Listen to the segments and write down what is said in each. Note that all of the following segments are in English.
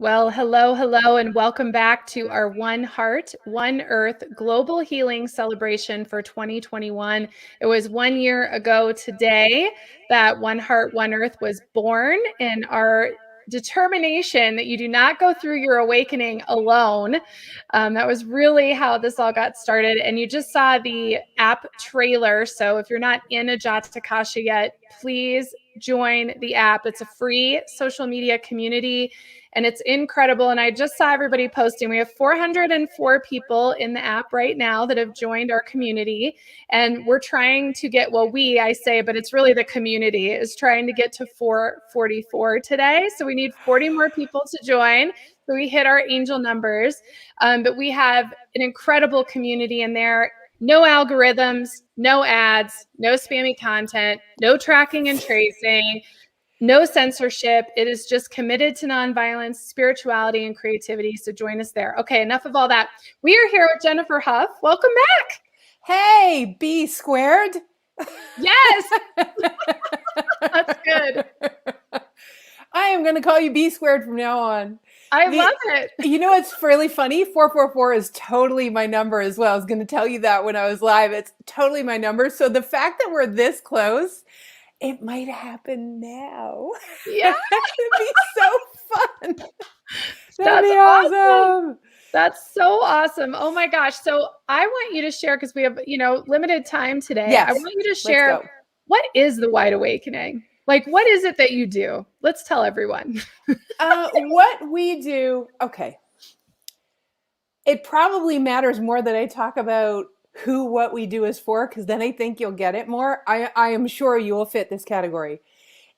Well, hello, hello, and welcome back to our One Heart, One Earth Global Healing Celebration for 2021. It was 1 year ago today that One Heart, One Earth was born, and our determination that you do not go through your awakening alone. That was really how this all got started. And you just saw the app trailer. So if you're not in Ajatakasha yet, please join the app. It's a free social media community and it's incredible. And I just saw everybody posting. We have 404 people in the app right now that have joined our community. And we're trying to get, well, I say, but it's really the community is trying to get to 444 today. So we need 40 more people to join. So we hit our angel numbers. But we have an incredible community in there. No algorithms, no ads, no spammy content, no tracking and tracing, no censorship. It is just committed to nonviolence, spirituality, and creativity. So join us there. Okay, enough of all that. We are here with Jennifer Hough. Welcome back. Hey, B squared. Yes. That's good. I am going to call you B squared from now on. I love it. You know what's really funny? 444 is totally my number as well. I was going to tell you that when I was live. It's totally my number. So the fact that we're this close, it might happen now. Yeah. It'd be so fun. That'd be awesome. That's so awesome. Oh my gosh. So I want you to share, because we have, limited time today. Yes. I want you to share, what is the Wide Awakening? Like, what is it that you do? Let's tell everyone. What we do. Okay. It probably matters more that I talk about what we do is for, because then I think you'll get it more. I am sure you will fit this category.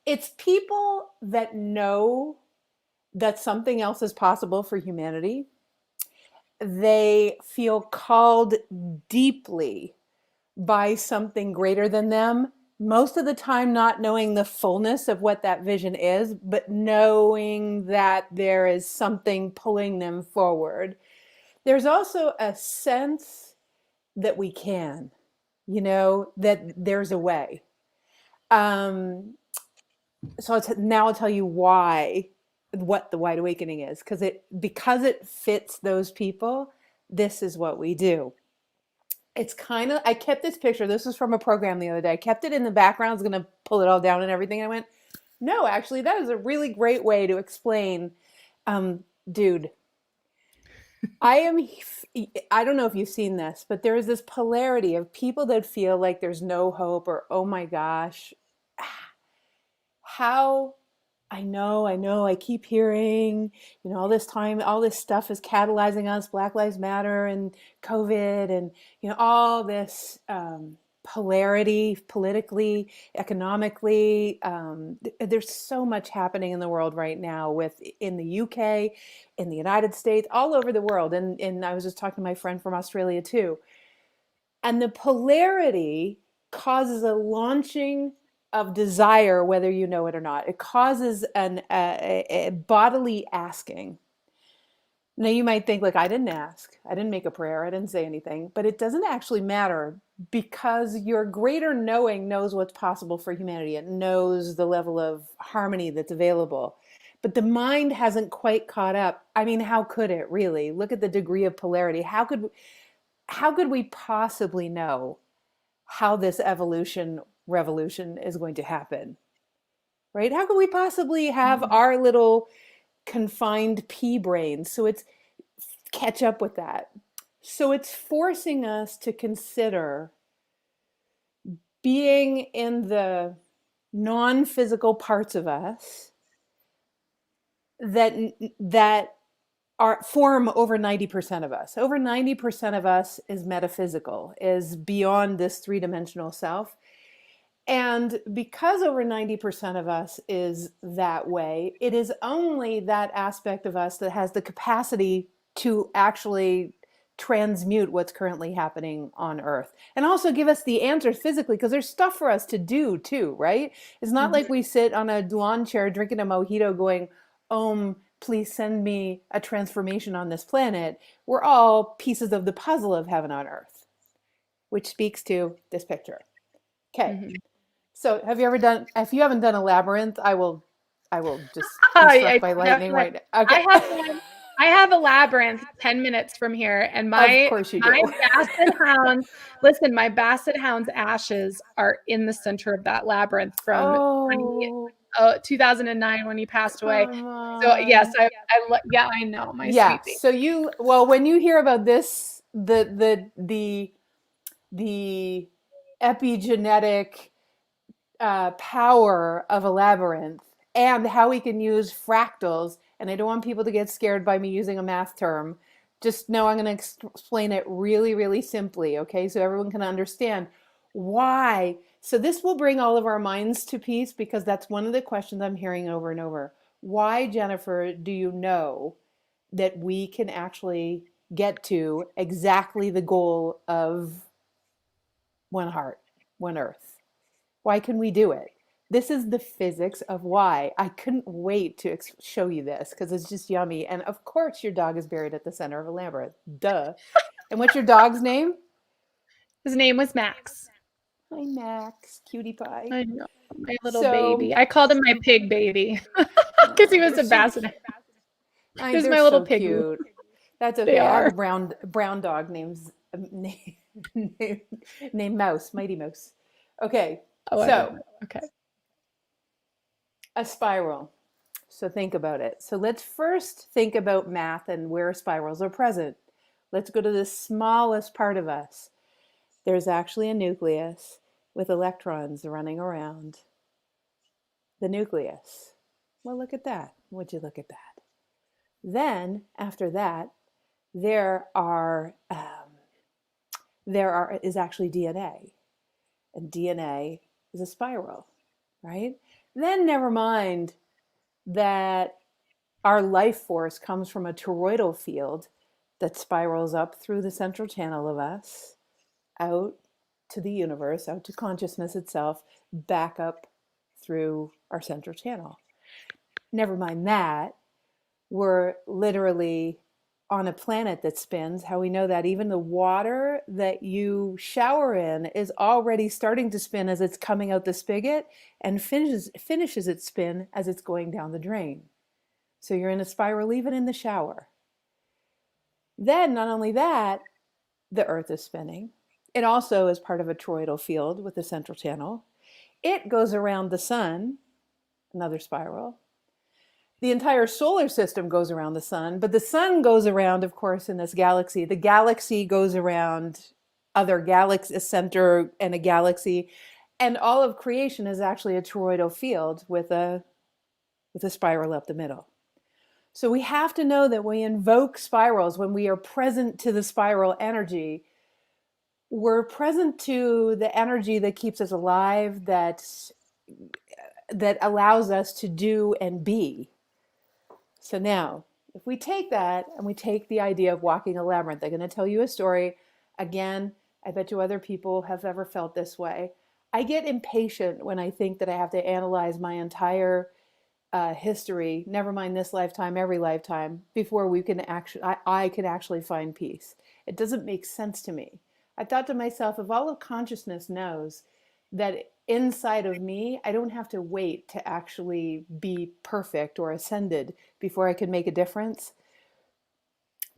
It's people that know that something else is possible for humanity. They feel called deeply by something greater than them, most of the time not knowing the fullness of what that vision is, but knowing that there is something pulling them forward. There's also a sense that we can, that there's a way. So now I'll tell you what the Wide Awakening is, because it fits those people. This is what we do. It's kind of, I kept this picture. This was from a program the other day. I kept it in the background. I was going to pull it all down and everything. I went, no, actually, that is a really great way to explain, dude. I don't know if you've seen this, but there is this polarity of people that feel like there's no hope, or, oh my gosh, how, I know, I keep hearing, all this time, all this stuff is catalyzing us, Black Lives Matter and COVID and, all this polarity politically, economically. There's so much happening in the world right now, in the UK, in the United States, all over the world. And I was just talking to my friend from Australia too. And the polarity causes a launching of desire, whether you know it or not. It causes a bodily asking. Now you might think, like, I didn't ask, I didn't make a prayer, I didn't say anything, but it doesn't actually matter, because your greater knowing knows what's possible for humanity. It knows the level of harmony that's available. But the mind hasn't quite caught up. I mean, how could it really? Look at the degree of polarity. How could we possibly know how this revolution is going to happen, right? How could we possibly have our little confined pea brains? So it's catch up with that. So it's forcing us to consider being in the non-physical parts of us that form over 90% of us. Over 90% of us is metaphysical, is beyond this three-dimensional self. And because over 90% of us is that way, it is only that aspect of us that has the capacity to actually transmute what's currently happening on Earth, and also give us the answers physically, because there's stuff for us to do too, right? It's not like we sit on a lawn chair drinking a mojito going, please send me a transformation on this planet. We're all pieces of the puzzle of heaven on Earth, which speaks to this picture. Okay. So if you haven't done a labyrinth, I will I will just be struck by lightning definitely. right now. I Okay. have one. I have a labyrinth 10 minutes from here, and Of course you my do. basset hounds. Listen, my basset hound's ashes are in the center of that labyrinth from Oh, 2009 when he passed away. come So yes, on. yeah, I know, my Yeah. sweet baby. So when you hear about this, the epigenetic power of a labyrinth and how we can use fractals. And I don't want people to get scared by me using a math term. Just know I'm going to explain it really, really simply, okay? So everyone can understand why. So this will bring all of our minds to peace because that's one of the questions I'm hearing over and over. Why, Jennifer, do you know that we can actually get to exactly the goal of one heart, one earth? Why can we do it? This is the physics of why. I couldn't wait to show you this because it's just yummy. And of course, your dog is buried at the center of a labyrinth. Duh. And what's your dog's name? His name was Max. Hi, Max, cutie pie. I know, my little So, baby. I called him my pig baby because oh, he was they're a so basset. cute. He was They're my little so piggy. cute. That's They okay. I have are. a brown dog named Mouse, Mighty Mouse. Okay, Oh, I didn't so know. Okay. a spiral. So think about it. So let's first think about math and where spirals are present. Let's go to the smallest part of us. There's actually a nucleus with electrons running around the nucleus. Well, look at that. Would you look at that? Then, after that, there are is actually DNA, and DNA is a spiral, right? Then, never mind that our life force comes from a toroidal field that spirals up through the central channel of us, out to the universe, out to consciousness itself, back up through our central channel. Never mind that, we're literally on a planet that spins. How we know that? Even the water that you shower in is already starting to spin as it's coming out the spigot and finishes its spin as it's going down the drain. So you're in a spiral even in the shower. Then, not only that, the Earth is spinning. It also is part of a toroidal field with the central channel. It goes around the sun, another spiral. The entire solar system goes around the sun, but the sun goes around, of course, in this galaxy. The galaxy goes around other galaxies, a center and a galaxy. And all of creation is actually a toroidal field with a spiral up the middle. So we have to know that when we invoke spirals, when we are present to the spiral energy, we're present to the energy that keeps us alive, that allows us to do and be. So now, if we take that and we take the idea of walking a labyrinth, I'm going to tell you a story. Again, I bet you other people have ever felt this way. I get impatient when I think that I have to analyze my entire history, never mind this lifetime, every lifetime, before we can actually, I can actually find peace. It doesn't make sense to me. I thought to myself, if all of consciousness knows that inside of me, I don't have to wait to actually be perfect or ascended before I can make a difference,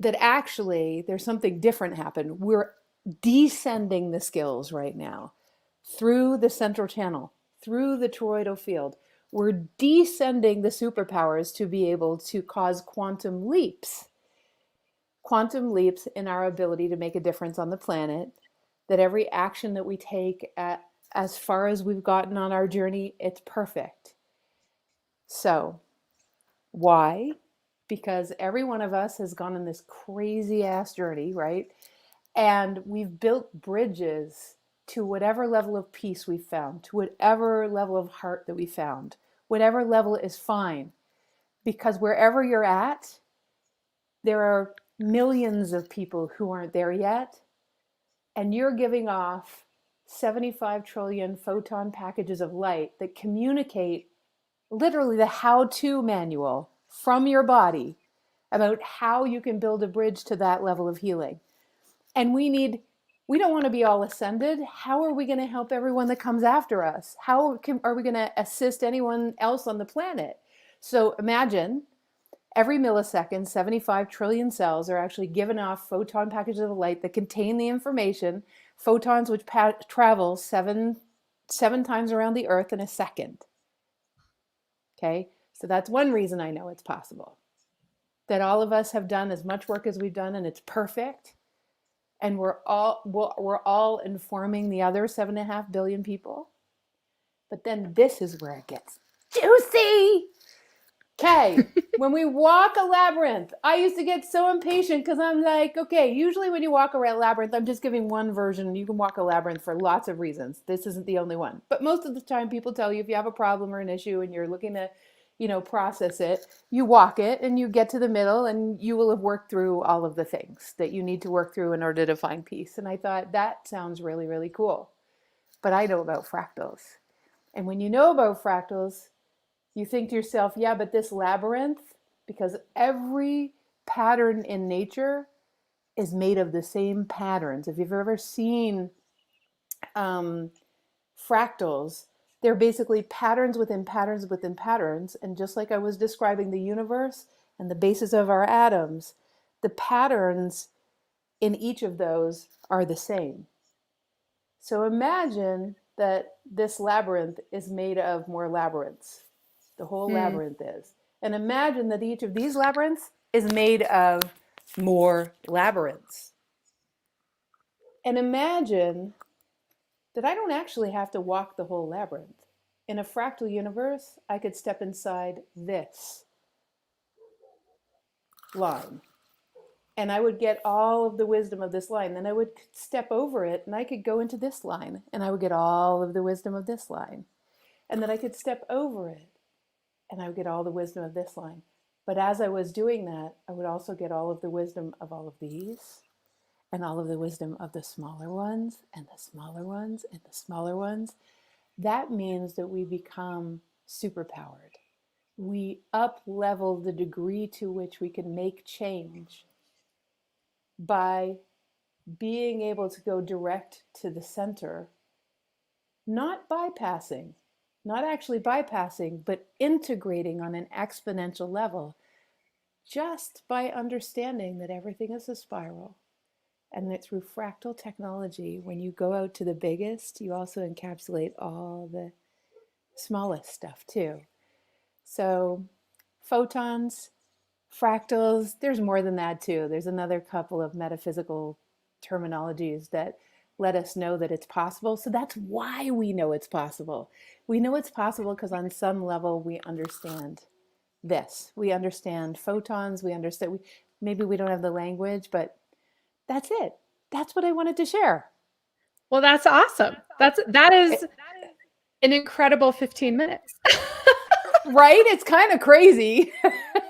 that actually there's something different happen. We're descending the skills right now through the central channel, through the toroidal field. We're descending the superpowers to be able to cause quantum leaps in our ability to make a difference on the planet, that every action that we take as far as we've gotten on our journey, it's perfect. So, why? Because every one of us has gone on this crazy ass journey, right? And we've built bridges to whatever level of peace we found, to whatever level of heart that we found, whatever level is fine. Because wherever you're at, there are millions of people who aren't there yet. And you're giving off 75 trillion photon packages of light that communicate literally the how-to manual from your body about how you can build a bridge to that level of healing. And we don't want to be all ascended. How are we going to help everyone that comes after us? Are we going to assist anyone else on the planet? So imagine every millisecond, 75 trillion cells are actually given off photon packages of light that contain the information, photons which travel seven times around the Earth in a second. Okay, so that's one reason I know it's possible. That all of us have done as much work as we've done, and it's perfect. And we're all informing the other 7.5 billion people. But then this is where it gets juicy. Okay, when we walk a labyrinth, I used to get so impatient because I'm like, okay, usually when you walk a labyrinth, I'm just giving one version. You can walk a labyrinth for lots of reasons. This isn't the only one. But most of the time, people tell you if you have a problem or an issue and you're looking to, process it, you walk it and you get to the middle and you will have worked through all of the things that you need to work through in order to find peace. And I thought that sounds really, really cool. But I know about fractals. And when you know about fractals, you think to yourself, yeah, but this labyrinth, because every pattern in nature is made of the same patterns. If you've ever seen fractals, they're basically patterns within patterns within patterns. And just like I was describing the universe and the basis of our atoms, the patterns in each of those are the same. So imagine that this labyrinth is made of more labyrinths. The whole labyrinth is. And imagine that each of these labyrinths is made of more labyrinths. And imagine that I don't actually have to walk the whole labyrinth. In a fractal universe, I could step inside this line. And I would get all of the wisdom of this line. Then I would step over it and I could go into this line and I would get all of the wisdom of this line. And then I could step over it and I would get all the wisdom of this line. But as I was doing that, I would also get all of the wisdom of all of these and all of the wisdom of the smaller ones and the smaller ones and the smaller ones. That means that we become superpowered. We up-level the degree to which we can make change by being able to go direct to the center, not bypassing, not actually bypassing, but integrating on an exponential level, just by understanding that everything is a spiral. And that through fractal technology, when you go out to the biggest, you also encapsulate all the smallest stuff too. So photons, fractals, there's more than that too. There's another couple of metaphysical terminologies that let us know that it's possible. So that's why we know it's possible. We know it's possible because on some level we understand this. We understand photons, we understand, maybe we don't have the language, but that's it. That's what I wanted to share. Well, that's awesome. That is an incredible 15 minutes. Right? It's kind of crazy.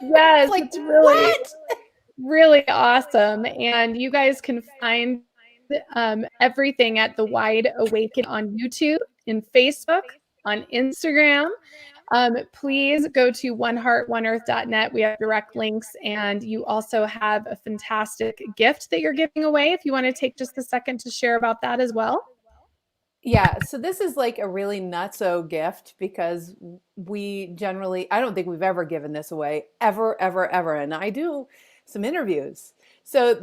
Yes, like, it's really, what? really awesome. And you guys can find everything at The Wide Awaken on YouTube, in Facebook, on Instagram. Please go to oneheartoneearth.net. We have direct links, and you also have a fantastic gift that you're giving away. If you want to take just a second to share about that as well. Yeah, so this is like a really nutso gift because we generally, I don't think we've ever given this away, ever, ever, ever. And I do some interviews. So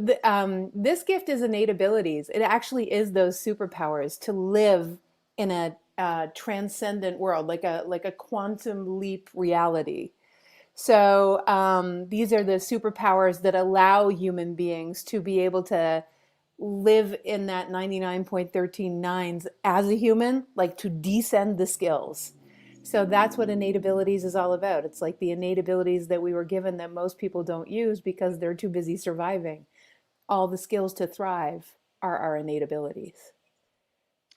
this gift is innate abilities. It actually is those superpowers to live in a transcendent world, like a quantum leap reality. So these are the superpowers that allow human beings to be able to live in that 99.139s as a human, like to descend the skills. So that's what innate abilities is all about. It's like the innate abilities that we were given that most people don't use because they're too busy surviving. All the skills to thrive are our innate abilities.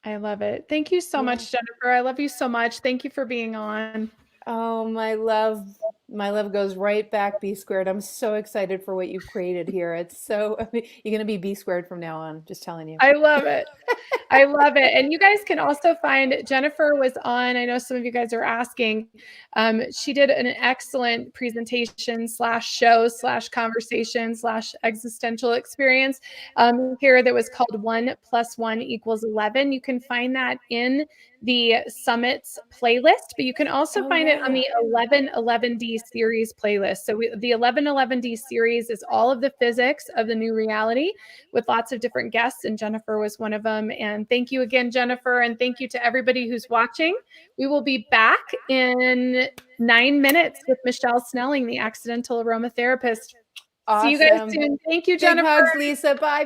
I love it. Thank you so much, Jennifer. I love you so much. Thank you for being on. Oh, my love goes right back B squared. I'm so excited for what you've created here. It's so, you're going to be B squared from now on, just telling you. I love it. I love it. And you guys can also find, Jennifer was on, I know some of you guys are asking, she did an excellent presentation /show /conversation /existential experience here that was called 1 + 1 = 11. You can find that in the Summits playlist, but you can also find it on the 1111D series playlist. So the 1111D series is all of the physics of the new reality with lots of different guests, and Jennifer was one of them. And thank you again, Jennifer, and thank you to everybody who's watching. We will be back in 9 minutes with Michelle Snelling, the accidental aromatherapist. Awesome. See you guys soon. Thank you, Jennifer. Big hugs, Lisa. Bye.